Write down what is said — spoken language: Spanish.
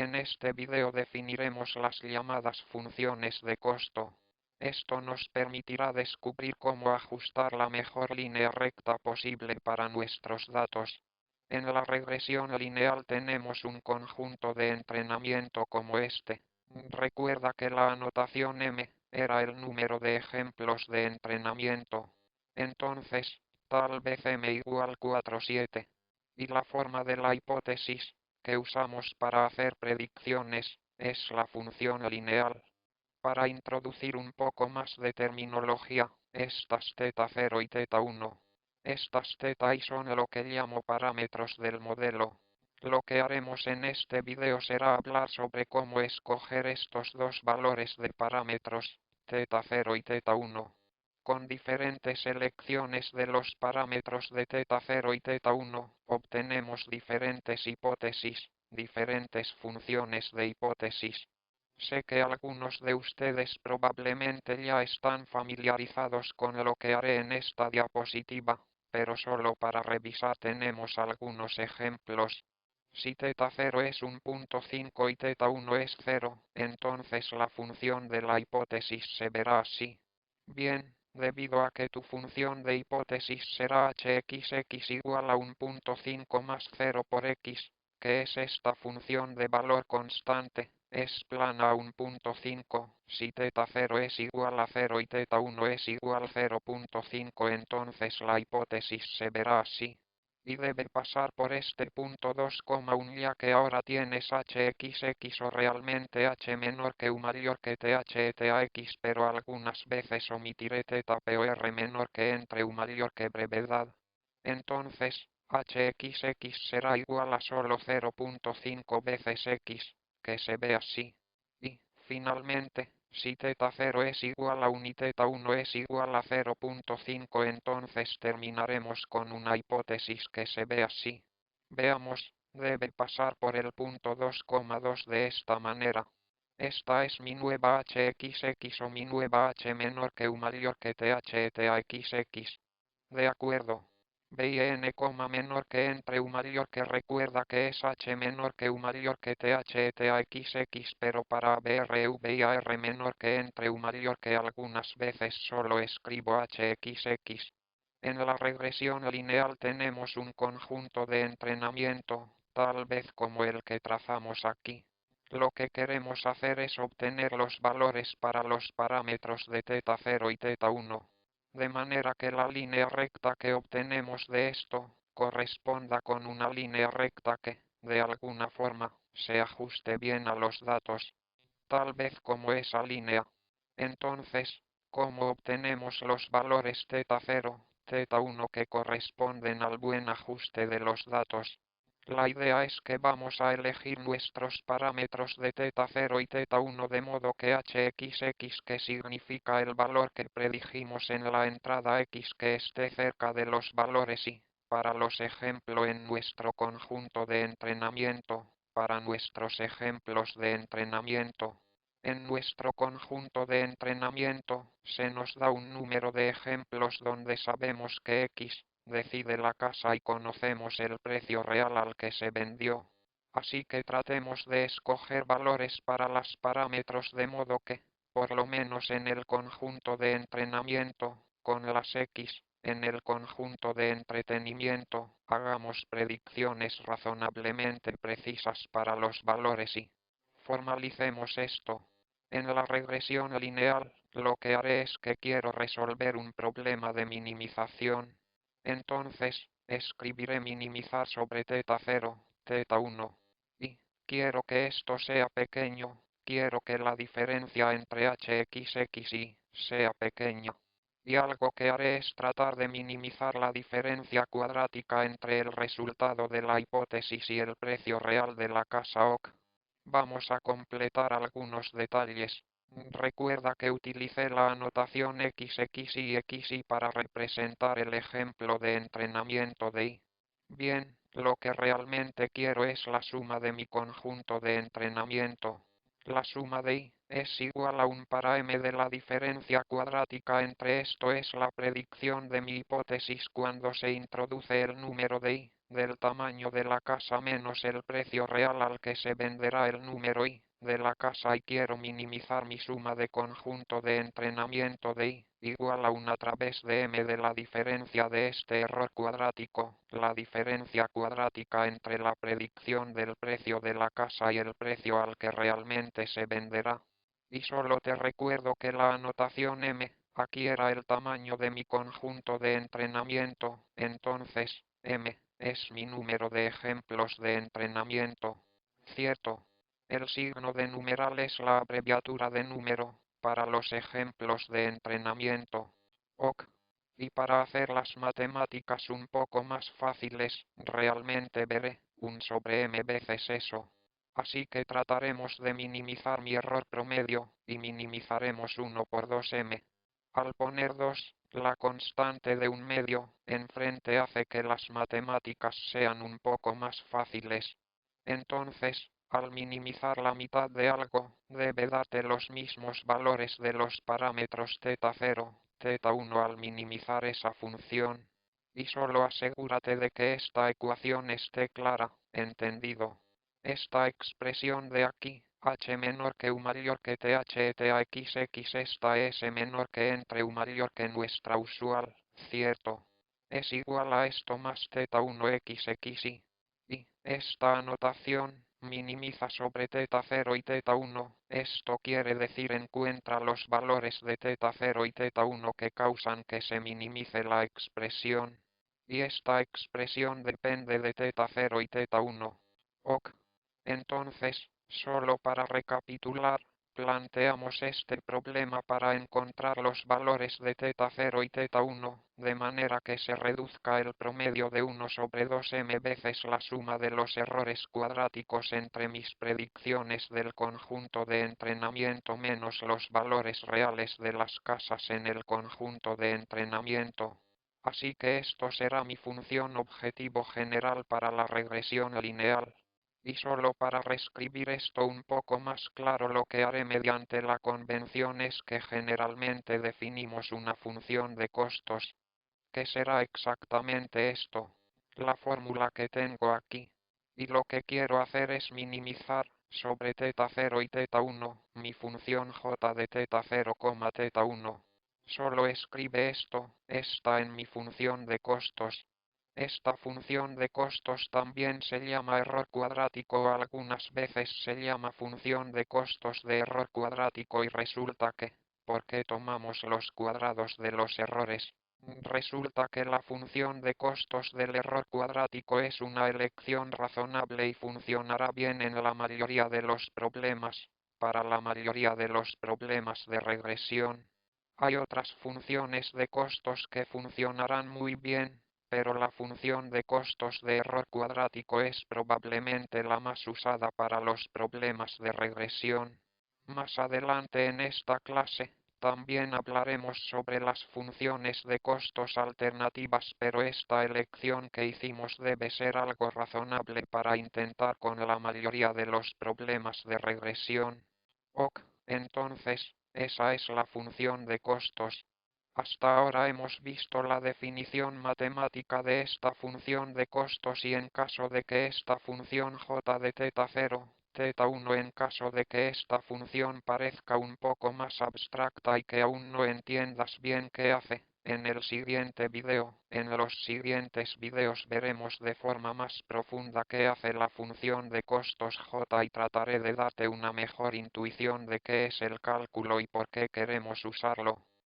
En este video definiremos las llamadas funciones de costo. Esto nos permitirá descubrir cómo ajustar la mejor línea recta posible para nuestros datos. En la regresión lineal tenemos un conjunto de entrenamiento como este. Recuerda que la anotación M era el número de ejemplos de entrenamiento. Entonces, tal vez M igual 47. Y la forma de la hipótesis que usamos para hacer predicciones es la función lineal. Para introducir un poco más de terminología, estas θ0 y θ1. Estas θ y son lo que llamo parámetros del modelo. Lo que haremos en este video será hablar sobre cómo escoger estos dos valores de parámetros, θ0 y θ1. Con diferentes selecciones de los parámetros de θ0 y θ1, obtenemos diferentes hipótesis, diferentes funciones de hipótesis. Sé que algunos de ustedes probablemente ya están familiarizados con lo que haré en esta diapositiva, pero solo para revisar tenemos algunos ejemplos. Si θ0 es un punto 5 y θ1 es 0, entonces la función de la hipótesis se verá así. Bien, debido a que tu función de hipótesis será hxx igual a un punto 5 más 0 por x, que es esta función de valor constante, es plana a un punto 5, si θ0 es igual a 0 y θ1 es igual a 0.5, entonces la hipótesis se verá así. Y debe pasar por este punto 2,1 ya que ahora tienes hxx o realmente h menor que u mayor que th etax, pero algunas veces omitiré θ por menor que entre u mayor que brevedad. Entonces, hxx será igual a solo 0.5 veces x, que se ve así. Y, finalmente, si θ0 es igual a 1 y θ1 es igual a 0.5, entonces terminaremos con una hipótesis que se ve así. Veamos, debe pasar por el punto 2,2 de esta manera. Esta es mi nueva hxx o mi nueva h menor que u mayor que th etaxx. De acuerdo. B y n, menor que entre u mayor que recuerda que es h menor que u mayor que th etaxx, pero para br v y r menor que entre u mayor que algunas veces solo escribo hxx. En la regresión lineal tenemos un conjunto de entrenamiento, tal vez como el que trazamos aquí. Lo que queremos hacer es obtener los valores para los parámetros de θ0 y θ1. De manera que la línea recta que obtenemos de esto corresponda con una línea recta que, de alguna forma, se ajuste bien a los datos, tal vez como esa línea. Entonces, ¿cómo obtenemos los valores θ0, θ1 que corresponden al buen ajuste de los datos? La idea es que vamos a elegir nuestros parámetros de θ0 y θ1 de modo que hxx, que significa el valor que predijimos en la entrada x, que esté cerca de los valores y, para los ejemplos en nuestro conjunto de entrenamiento, para nuestros ejemplos de entrenamiento. En nuestro conjunto de entrenamiento, se nos da un número de ejemplos donde sabemos que x decide la casa y conocemos el precio real al que se vendió. Así que tratemos de escoger valores para los parámetros de modo que, por lo menos en el conjunto de entrenamiento, con las x, en el conjunto de entretenimiento, hagamos predicciones razonablemente precisas para los valores y formalicemos esto. En la regresión lineal, lo que haré es que quiero resolver un problema de minimización. Entonces, escribiré minimizar sobre θ0, θ1. Y, quiero que esto sea pequeño, quiero que la diferencia entre hxx y sea pequeña. Y algo que haré es tratar de minimizar la diferencia cuadrática entre el resultado de la hipótesis y el precio real de la casa OK. Vamos a completar algunos detalles. Recuerda que utilicé la anotación xx y xy para representar el ejemplo de entrenamiento de y. Bien, lo que realmente quiero es la suma de mi conjunto de entrenamiento. La suma de y es igual a 1 para m de la diferencia cuadrática entre esto es la predicción de mi hipótesis cuando se introduce el número de y, del tamaño de la casa menos el precio real al que se venderá el número I de la casa, y quiero minimizar mi suma de conjunto de entrenamiento de I igual a 1 a través de m de la diferencia de este error cuadrático, la diferencia cuadrática entre la predicción del precio de la casa y el precio al que realmente se venderá. Y solo te recuerdo que la anotación m aquí era el tamaño de mi conjunto de entrenamiento, entonces m es mi número de ejemplos de entrenamiento. Cierto. El signo de numeral es la abreviatura de número para los ejemplos de entrenamiento. OK. Y para hacer las matemáticas un poco más fáciles, realmente veré 1 sobre m veces eso. Así que trataremos de minimizar mi error promedio, y minimizaremos 1 por 2m. Al poner 2, la constante de 1 medio, enfrente hace que las matemáticas sean un poco más fáciles. Entonces, al minimizar la mitad de algo, debe darte los mismos valores de los parámetros θ0, θ1 al minimizar esa función. Y solo asegúrate de que esta ecuación esté clara, ¿entendido? Esta expresión de aquí, h menor que u mayor que th x, esta s menor que entre u mayor que nuestra usual, ¿cierto? Es igual a esto más θ1 xy. Y esta anotación minimiza sobre θ0 y θ1, esto quiere decir encuentra los valores de θ0 y θ1 que causan que se minimice la expresión. Y esta expresión depende de θ0 y θ1. OK. Entonces, solo para recapitular, planteamos este problema para encontrar los valores de θ0 y θ1, de manera que se reduzca el promedio de 1 sobre 2m veces la suma de los errores cuadráticos entre mis predicciones del conjunto de entrenamiento menos los valores reales de las casas en el conjunto de entrenamiento. Así que esto será mi función objetivo general para la regresión lineal. Y solo para reescribir esto un poco más claro, lo que haré mediante la convención es que generalmente definimos una función de costos. ¿Qué será exactamente esto? La fórmula que tengo aquí. Y lo que quiero hacer es minimizar, sobre θ0 y θ1, mi función j de θ0, θ1. Solo escribe esto, está en mi función de costos. Esta función de costos también se llama error cuadrático o algunas veces se llama función de costos de error cuadrático, y resulta que, ¿por qué tomamos los cuadrados de los errores? Resulta que la función de costos del error cuadrático es una elección razonable y funcionará bien en la mayoría de los problemas, para la mayoría de los problemas de regresión. Hay otras funciones de costos que funcionarán muy bien, pero la función de costos de error cuadrático es probablemente la más usada para los problemas de regresión. Más adelante en esta clase, también hablaremos sobre las funciones de costos alternativas, pero esta elección que hicimos debe ser algo razonable para intentar con la mayoría de los problemas de regresión. OK, entonces, esa es la función de costos. Hasta ahora hemos visto la definición matemática de esta función de costos, y en caso de que esta función j de θ0, θ1, en caso de que esta función parezca un poco más abstracta y que aún no entiendas bien qué hace, en el siguiente video, en los siguientes videos veremos de forma más profunda qué hace la función de costos j, y trataré de darte una mejor intuición de qué es el cálculo y por qué queremos usarlo.